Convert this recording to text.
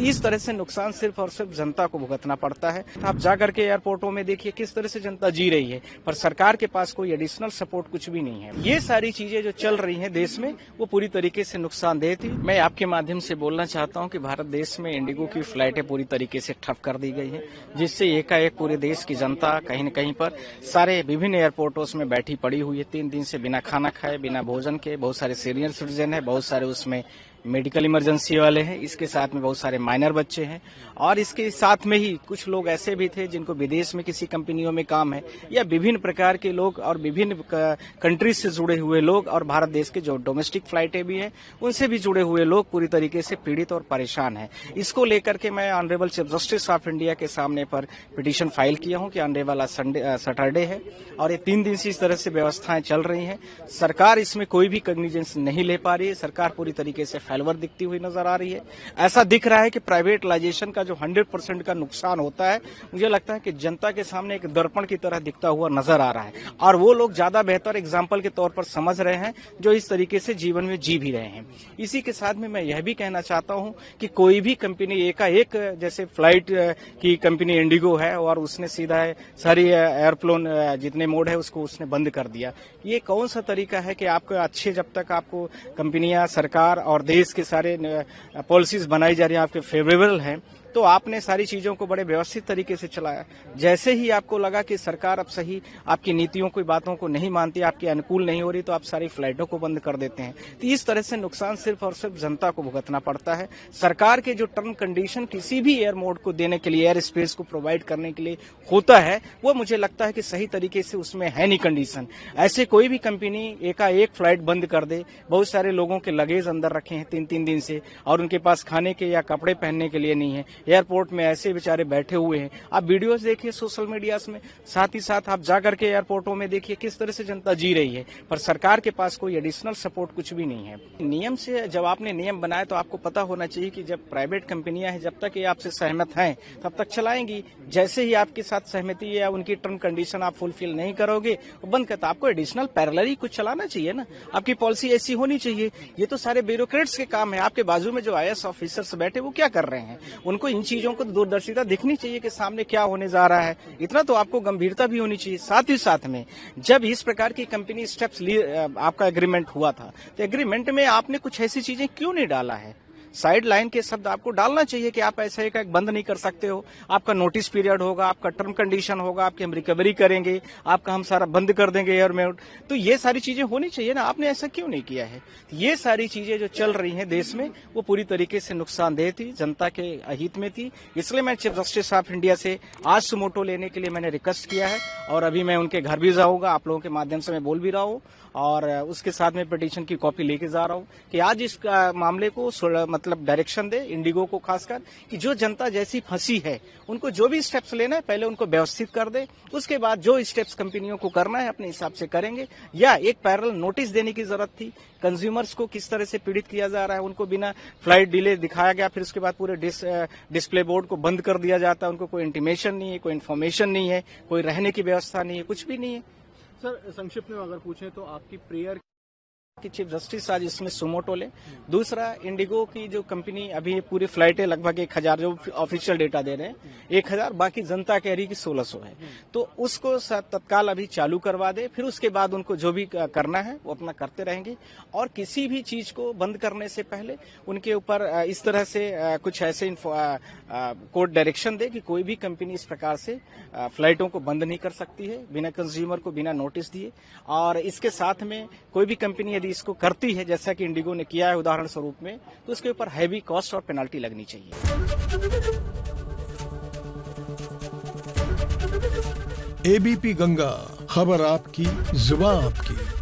इस तरह से नुकसान सिर्फ और सिर्फ जनता को भुगतना पड़ता है। आप जाकर के एयरपोर्टों में देखिए किस तरह से जनता जी रही है, पर सरकार के पास कोई एडिशनल सपोर्ट कुछ भी नहीं है। ये सारी चीजें जो चल रही हैं देश में वो पूरी तरीके से नुकसानदेह थी। मैं आपके माध्यम से बोलना चाहता हूं कि भारत देश में इंडिगो की फ्लाइटें पूरी तरीके से ठप कर दी गई हैं, जिससे एकाएक पूरे देश की जनता कहीं न कहीं पर सारे विभिन्न एयरपोर्टों में बैठी पड़ी हुई है। 3 दिन से बिना खाना खाए, बिना भोजन के। बहुत सारे सीनियर सिटीजन है, बहुत सारे उसमें मेडिकल इमरजेंसी वाले हैं, इसके साथ में बहुत सारे माइनर बच्चे हैं, और इसके साथ में ही कुछ लोग ऐसे भी थे जिनको विदेश में किसी कंपनियों में काम है, या विभिन्न प्रकार के लोग और विभिन्न कंट्रीज से जुड़े हुए लोग, और भारत देश के जो डोमेस्टिक फ्लाइटें भी हैं उनसे भी जुड़े हुए लोग पूरी तरीके से पीड़ित और परेशान हैं। इसको लेकर के मैं honourable chief justice of India के सामने पर पिटीशन फाइल किया हूं कि आने वाला सैटरडे है और ये 3 दिन से इस तरह से व्यवस्थाएं चल रही हैं। सरकार इसमें कोई भी कॉग्निजेंस नहीं ले पा रही है। सरकार पूरी तरीके से फेलवर दिखती हुई नजर आ रही है। ऐसा दिख रहा है कि प्राइवेटाइजेशन का जो 100% का नुकसान होता है, मुझे लगता है कि जनता के सामने एक दर्पण की तरह दिखता हुआ नजर आ रहा है, और वो लोग ज्यादा बेहतर एग्जाम्पल के तौर पर समझ रहे हैं जो इस तरीके से जीवन में जी भी रहे हैं। इसी के साथ में मैं यह भी कहना चाहता हूं कि कोई भी कंपनी एकाएक, जैसे फ्लाइट की कंपनी इंडिगो है और उसने सीधा सारी एयरप्लेन जितने मोड है उसको उसने बंद कर दिया। ये कौन सा तरीका है कि आपको अच्छे, जब तक आपको कंपनियां, सरकार और देश के सारे पॉलिसीज बनाई जा रही हैं आपके फेवरेबल हैं, तो आपने सारी चीजों को बड़े व्यवस्थित तरीके से चलाया। जैसे ही आपको लगा कि सरकार अब सही आपकी नीतियों की बातों को नहीं मानती, आपके अनुकूल नहीं हो रही, तो आप सारी फ्लाइटों को बंद कर देते हैं। तो इस तरह से नुकसान सिर्फ और सिर्फ जनता को भुगतना पड़ता है। सरकार के जो टर्म कंडीशन किसी भी एयर मोड को देने के लिए, एयर स्पेस को प्रोवाइड करने के लिए होता है, वो मुझे लगता है कि सही तरीके से उसमें है नहीं कंडीशन। ऐसे कोई भी कंपनी एकाएक फ्लाइट बंद कर दे। बहुत सारे लोगों के लगेज अंदर रखे हैं 3-3 दिन से, और उनके पास खाने के या कपड़े पहनने के लिए नहीं है। एयरपोर्ट में ऐसे बेचारे बैठे हुए हैं। आप वीडियोस देखिए सोशल मीडिया में, साथ ही साथ आप जाकर के एयरपोर्टों में देखिए किस तरह से जनता जी रही है, पर सरकार के पास कोई एडिशनल सपोर्ट कुछ भी नहीं है। नियम से, जब आपने नियम बनाए तो आपको पता होना चाहिए कि जब प्राइवेट कंपनियां हैं, जब तक ये आपसे सहमत हैं तब तक चलाएंगी। जैसे ही आपके साथ सहमति या उनकी टर्म कंडीशन आप फुलफिल नहीं करोगे, बंद करता, आपको एडिशनल पैरेलल कुछ चलाना चाहिए ना। आपकी पॉलिसी ऐसी होनी चाहिए। ये तो सारे ब्यूरोक्रेट्स के काम है। आपके बाजू में जो IAS ऑफिसर्स बैठे वो क्या कर रहे हैं? उनको इन चीजों को दूरदर्शिता दिखनी चाहिए कि सामने क्या होने जा रहा है। इतना तो आपको गंभीरता भी होनी चाहिए। साथ ही साथ में जब इस प्रकार की कंपनी स्टेप्स आपका एग्रीमेंट हुआ था, तो एग्रीमेंट में आपने कुछ ऐसी चीजें क्यों नहीं डाला है? साइड लाइन के शब्द आपको डालना चाहिए कि आप ऐसा एक बंद नहीं कर सकते हो। आपका नोटिस पीरियड होगा, आपका टर्म कंडीशन होगा, आपकी हम रिकवरी करेंगे, आपका हम सारा बंद कर देंगे एयरमेट। तो ये सारी चीजें होनी चाहिए ना। आपने ऐसा क्यों नहीं किया है? ये सारी चीजें जो चल रही हैं देश में वो पूरी तरीके से नुकसानदेह थी, जनता के अहित में थी। इसलिए मैं चीफ जस्टिस ऑफ इंडिया से आज सुमोटो लेने के लिए मैंने रिक्वेस्ट किया है, और अभी मैं उनके घर भी जाऊंगा। आप लोगों के माध्यम से मैं बोल भी रहा हूँ, और उसके साथ में पिटीशन की कॉपी लेके जा रहा हूँ कि आज इस मामले को मतलब डायरेक्शन दे इंडिगो को, खासकर कि जो जनता जैसी फंसी है उनको जो भी स्टेप्स लेना है पहले उनको व्यवस्थित कर दे। उसके बाद जो स्टेप्स कंपनियों को करना है अपने हिसाब से करेंगे। या एक पैरेलल नोटिस देने की जरूरत थी। कंज्यूमर्स को किस तरह से पीड़ित किया जा रहा है, उनको बिना फ्लाइट डिले दिखाया गया, फिर उसके बाद पूरे डिस्प्ले बोर्ड को बंद कर दिया जाता है। उनको कोई इंटीमेशन नहीं है, कोई इन्फॉर्मेशन नहीं है, कोई रहने की व्यवस्था नहीं है, कुछ भी नहीं है। सर, संक्षिप्त में अगर पूछें तो आपकी प्रेयर कि चीफ जस्टिस आज इसमें सुमोटो ले। दूसरा, इंडिगो की जो कंपनी अभी पूरी फ्लाइटें लगभग 1000 जो ऑफिशियल डेटा दे रहे हैं 1000, बाकी जनता कह रही कि 1600 है, तो उसको तत्काल अभी चालू करवा दे। फिर उसके बाद उनको जो भी करना है वो अपना करते रहेंगे। और किसी भी चीज को बंद करने से पहले उनके ऊपर इस तरह से कुछ ऐसे कोर्ट डायरेक्शन दे कि कोई भी कंपनी इस प्रकार से फ्लाइटों को बंद नहीं कर सकती है बिना कंज्यूमर को बिना नोटिस दिए। और इसके साथ में कोई भी कंपनी यदि इसको करती है जैसा कि इंडिगो ने किया है उदाहरण स्वरूप में, तो उसके ऊपर हैवी कॉस्ट और पेनल्टी लगनी चाहिए। ABP गंगा, खबर आपकी, जुबान आपकी।